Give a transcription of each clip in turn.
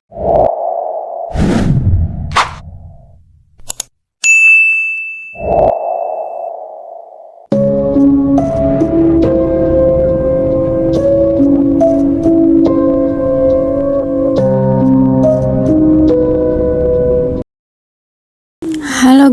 Halo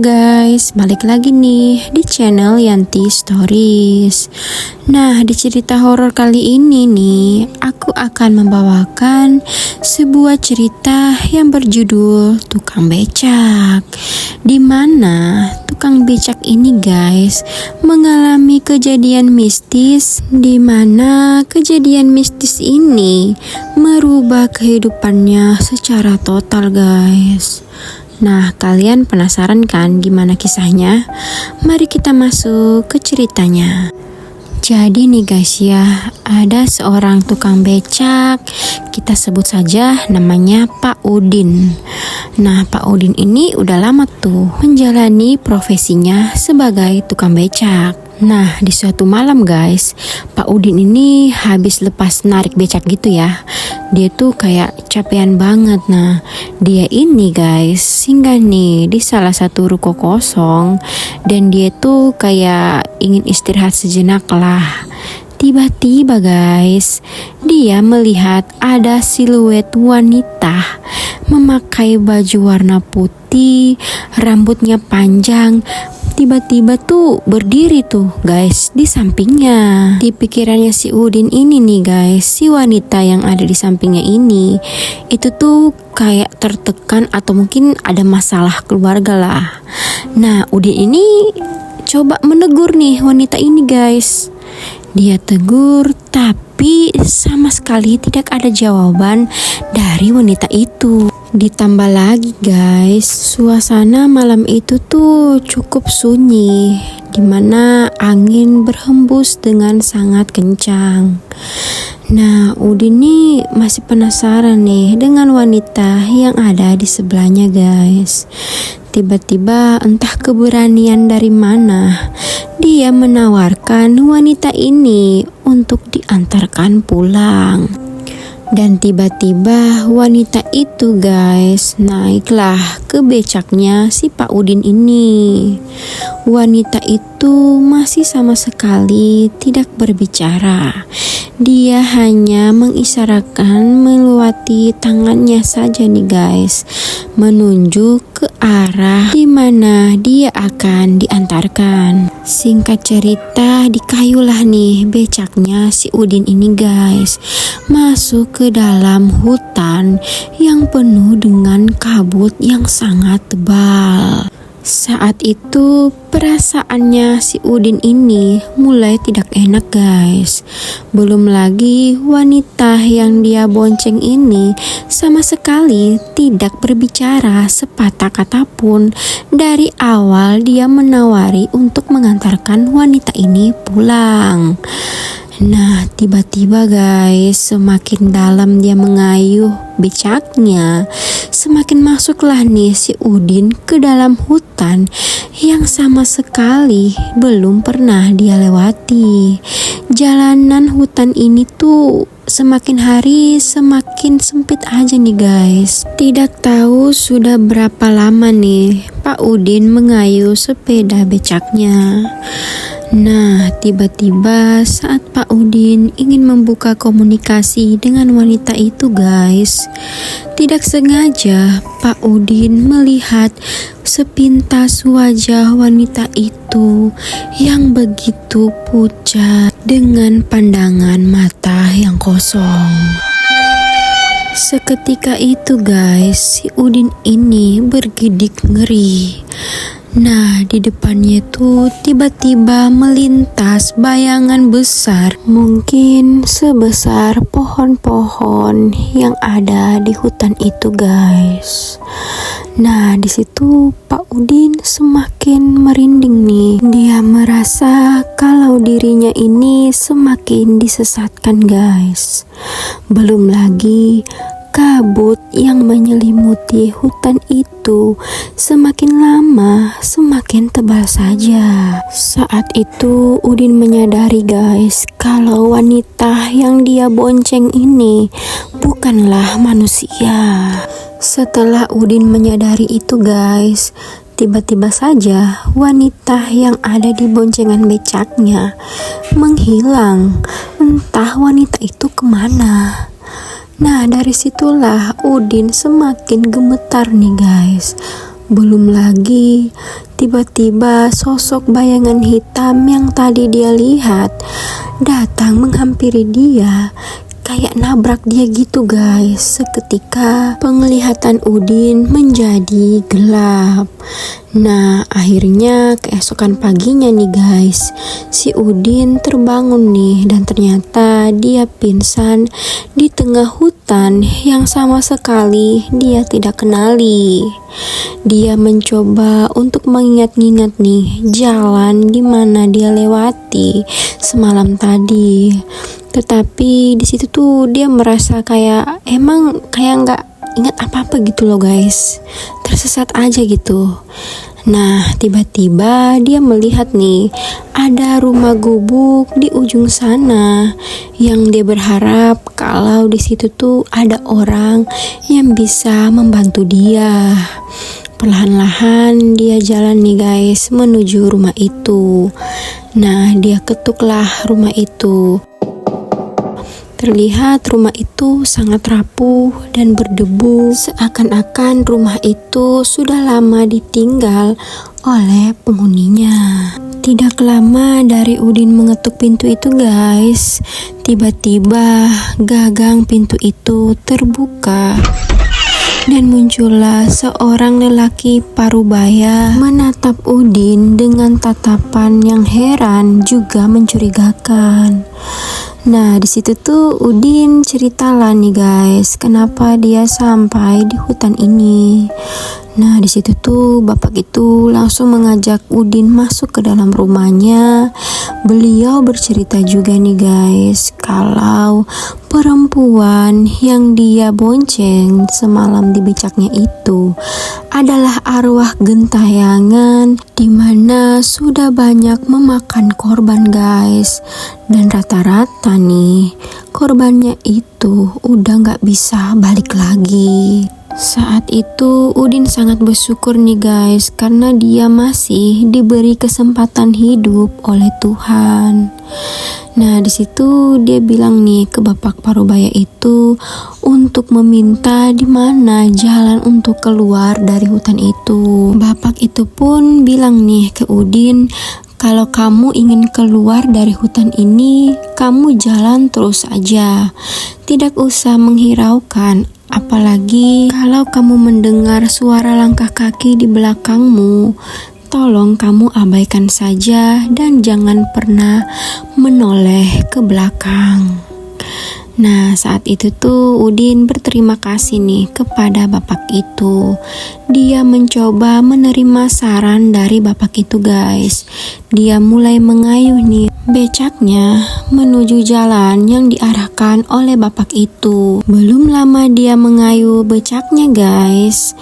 guys, balik lagi nih di channel Yanti Stories. Nah, di cerita horor kali ini nih, aku akan membawakan sebuah cerita yang berjudul Tukang Becak. Dimana tukang becak ini guys mengalami kejadian mistis, dimana kejadian mistis ini merubah kehidupannya secara total guys. Nah, kalian penasaran kan gimana kisahnya? Mari kita masuk ke ceritanya. Jadi nih guys ya, ada seorang tukang becak, kita sebut saja namanya Pak Udin. Nah, Pak Udin ini udah lama tuh menjalani profesinya sebagai tukang becak. Nah, di suatu malam guys, Pak Udin ini habis lepas narik becak gitu ya. Dia tuh kayak capean banget. Nah, dia ini guys singgah nih di salah satu ruko kosong, dan dia tuh kayak ingin istirahat sejenak lah. Tiba-tiba guys, dia melihat ada siluet wanita memakai baju warna putih, rambutnya panjang. Tiba-tiba tuh berdiri tuh guys di sampingnya. Di pikirannya si Udin ini nih guys, si wanita yang ada di sampingnya ini itu tuh kayak tertekan atau mungkin ada masalah keluarga lah. Nah, Udin ini coba menegur nih wanita ini guys. Dia tegur tapi sama sekali tidak ada jawaban dari wanita itu. Ditambah lagi guys, suasana malam itu tuh cukup sunyi, dimana angin berhembus dengan sangat kencang. Nah, Udin nih masih penasaran nih dengan wanita yang ada di sebelahnya guys. Tiba-tiba entah keberanian dari mana, dia menawarkan wanita ini untuk diantarkan pulang. Dan tiba-tiba wanita itu guys naiklah ke becaknya si Pak Udin ini. Wanita itu masih sama sekali tidak berbicara. Dia hanya mengisyaratkan melewati tangannya saja nih guys, menunjuk ke arah di mana dia akan diantarkan. Singkat cerita, dikayulah nih becaknya si Udin ini guys masuk ke dalam hutan yang penuh dengan kabut yang sangat tebal. Saat itu perasaannya si Udin ini mulai tidak enak guys. Belum lagi wanita yang dia bonceng ini sama sekali tidak berbicara sepatah kata pun dari awal dia menawari untuk mengantarkan wanita ini pulang. Nah, tiba-tiba guys, semakin dalam dia mengayuh becaknya, semakin masuklah nih si Udin ke dalam hutan yang sama sekali belum pernah dia lewati. Jalanan hutan ini tuh semakin hari semakin sempit aja nih guys. Tidak tahu sudah berapa lama nih Pak Udin mengayuh sepeda becaknya. Nah, tiba-tiba saat Pak Udin ingin membuka komunikasi dengan wanita itu guys, tidak sengaja Pak Udin melihat sepintas wajah wanita itu yang begitu pucat dengan pandangan mata yang kosong. Seketika itu guys, si Udin ini bergidik ngeri. Nah, di depannya tuh tiba-tiba melintas bayangan besar, mungkin sebesar pohon-pohon yang ada di hutan itu, guys. Nah, di situ Pak Udin semakin merinding nih. Dia merasa kalau dirinya ini semakin disesatkan, guys. Belum lagi Kabut yang menyelimuti hutan itu semakin lama semakin tebal saja. Saat itu Udin menyadari guys, kalau wanita yang dia bonceng ini bukanlah manusia. Setelah Udin menyadari itu guys, tiba-tiba saja wanita yang ada di boncengan becaknya menghilang. Entah wanita itu kemana. Nah, dari situlah Udin semakin gemetar nih guys. Belum lagi tiba-tiba sosok bayangan hitam yang tadi dia lihat datang menghampiri dia, kayak nabrak dia gitu guys. Seketika penglihatan Udin menjadi gelap. Nah, akhirnya keesokan paginya nih guys, si Udin terbangun nih dan ternyata dia pingsan di tengah hutan yang sama sekali dia tidak kenali. Dia mencoba untuk mengingat-ingat nih jalan di mana dia lewati semalam tadi. Tetapi di situ tuh dia merasa kayak nggak ingat apa-apa gitu loh guys. Tersesat aja gitu. Nah, tiba-tiba dia melihat nih ada rumah gubuk di ujung sana yang dia berharap kalau di situ tuh ada orang yang bisa membantu dia. Perlahan-lahan dia jalan nih guys menuju rumah itu. Nah, dia ketuklah rumah itu. Terlihat rumah itu sangat rapuh dan berdebu, seakan-akan rumah itu sudah lama ditinggal oleh penghuninya. Tidak lama dari Udin mengetuk pintu itu guys, tiba-tiba gagang pintu itu terbuka. Dan muncullah seorang lelaki parubaya menatap Udin dengan tatapan yang heran juga mencurigakan. Nah, di situ tuh Udin ceritalah nih guys, kenapa dia sampai di hutan ini. Nah, di situ tuh bapak itu langsung mengajak Udin masuk ke dalam rumahnya. Beliau bercerita juga nih guys, kalau perempuan yang dia bonceng semalam di becaknya itu adalah arwah gentayangan di mana sudah banyak memakan korban guys. Dan rata-rata nih korbannya itu udah gak bisa balik lagi. Saat itu Udin sangat bersyukur nih guys, karena dia masih diberi kesempatan hidup oleh Tuhan. Nah, di situ dia bilang nih ke bapak parubaya itu untuk meminta di mana jalan untuk keluar dari hutan itu. Bapak itu pun bilang nih ke Udin, kalau kamu ingin keluar dari hutan ini, kamu jalan terus aja. Tidak usah menghiraukan, apalagi kalau kamu mendengar suara langkah kaki di belakangmu. Tolong kamu abaikan saja dan jangan pernah menoleh ke belakang. Nah, saat itu tuh Udin berterima kasih nih kepada bapak itu. Dia mencoba menerima saran dari bapak itu guys. Dia mulai mengayuh nih becaknya menuju jalan yang diarahkan oleh bapak itu. Belum lama dia mengayuh becaknya guys,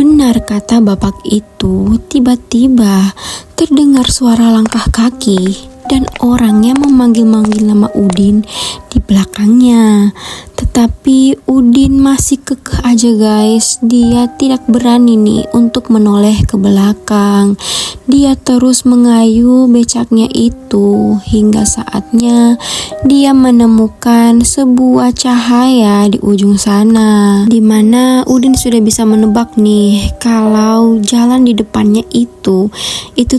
benar kata bapak itu, tiba-tiba terdengar suara langkah kaki dan orang yang memanggil-manggil nama Udin di belakangnya. Tetapi Udin masih kekeh aja guys, dia tidak berani nih untuk menoleh ke belakang. Dia terus mengayuh becaknya itu hingga saatnya dia menemukan sebuah cahaya di ujung sana, dimana Udin sudah bisa menebak nih kalau jalan di depannya itu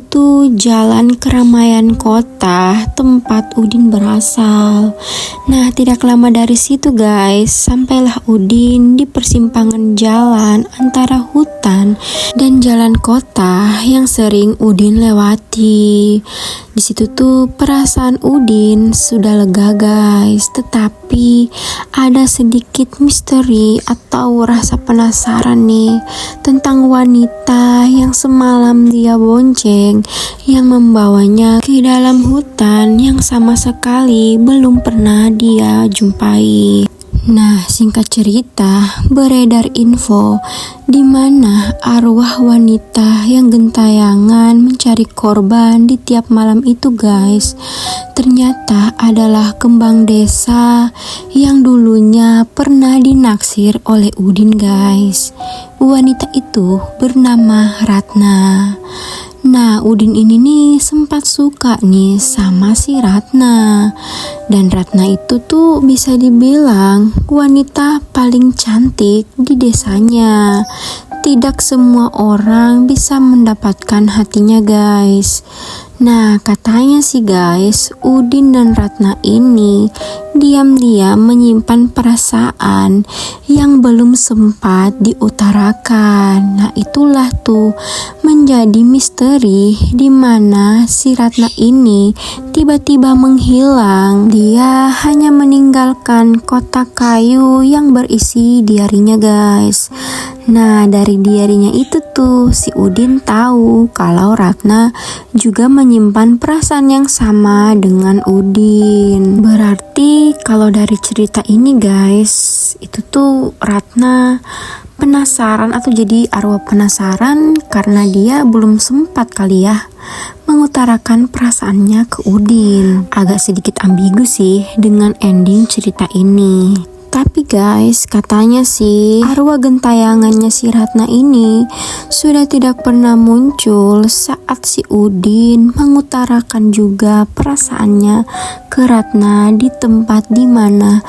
tuh jalan keramaian kota tempat Udin berasal. Nah, tidak lama dari situ guys, sampailah Udin di persimpangan jalan antara hutan dan jalan kota yang sering Udin lewati. Di situ tuh perasaan Udin sudah lega guys, tetapi ada sedikit misteri atau rasa penasaran nih tentang wanita yang semalam dia bonceng, yang membawanya ke dalam hutan yang sama sekali belum pernah dia jumpai. Nah, singkat cerita, beredar info di mana arwah wanita yang gentayangan mencari korban di tiap malam itu, guys, ternyata adalah kembang desa yang dulunya pernah dinaksir oleh Udin, guys. Wanita itu bernama Ratna. Nah, Udin ini nih sempat suka nih sama si Ratna. Dan Ratna itu tuh bisa dibilang wanita paling cantik di desanya. Tidak semua orang bisa mendapatkan hatinya, guys. Nah, katanya sih guys, Udin dan Ratna ini diam-diam menyimpan perasaan yang belum sempat diutarakan. Nah, itulah tuh menjadi misteri di mana si Ratna ini tiba-tiba menghilang. Dia hanya meninggalkan kotak kayu yang berisi diarinya, guys. Nah, dari diarinya itu tuh si Udin tahu kalau Ratna juga menyimpan perasaan yang sama dengan Udin. Berarti kalau dari cerita ini, guys, itu tuh Ratna penasaran atau jadi arwah penasaran karena dia belum sempat kali ya mengutarakan perasaannya ke Udin. Agak sedikit ambigu sih dengan ending cerita ini. Tapi guys, katanya sih arwah gentayangannya si Ratna ini sudah tidak pernah muncul saat si Udin mengutarakan juga perasaannya ke Ratna di tempat dimana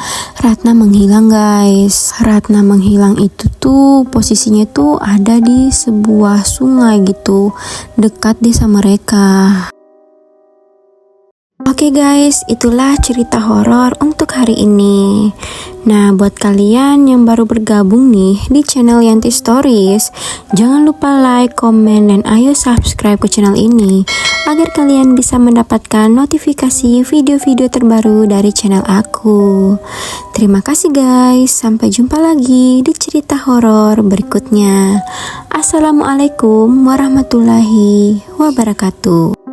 Ratna menghilang, guys. Ratna menghilang itu tuh posisinya tuh ada di sebuah sungai gitu dekat desa mereka. Oke guys, itulah cerita horor untuk hari ini. Nah, buat kalian yang baru bergabung nih di channel Yanti Stories, jangan lupa like, komen, dan ayo subscribe ke channel ini agar kalian bisa mendapatkan notifikasi video-video terbaru dari channel aku. Terima kasih guys, sampai jumpa lagi di cerita horor berikutnya. Assalamualaikum warahmatullahi wabarakatuh.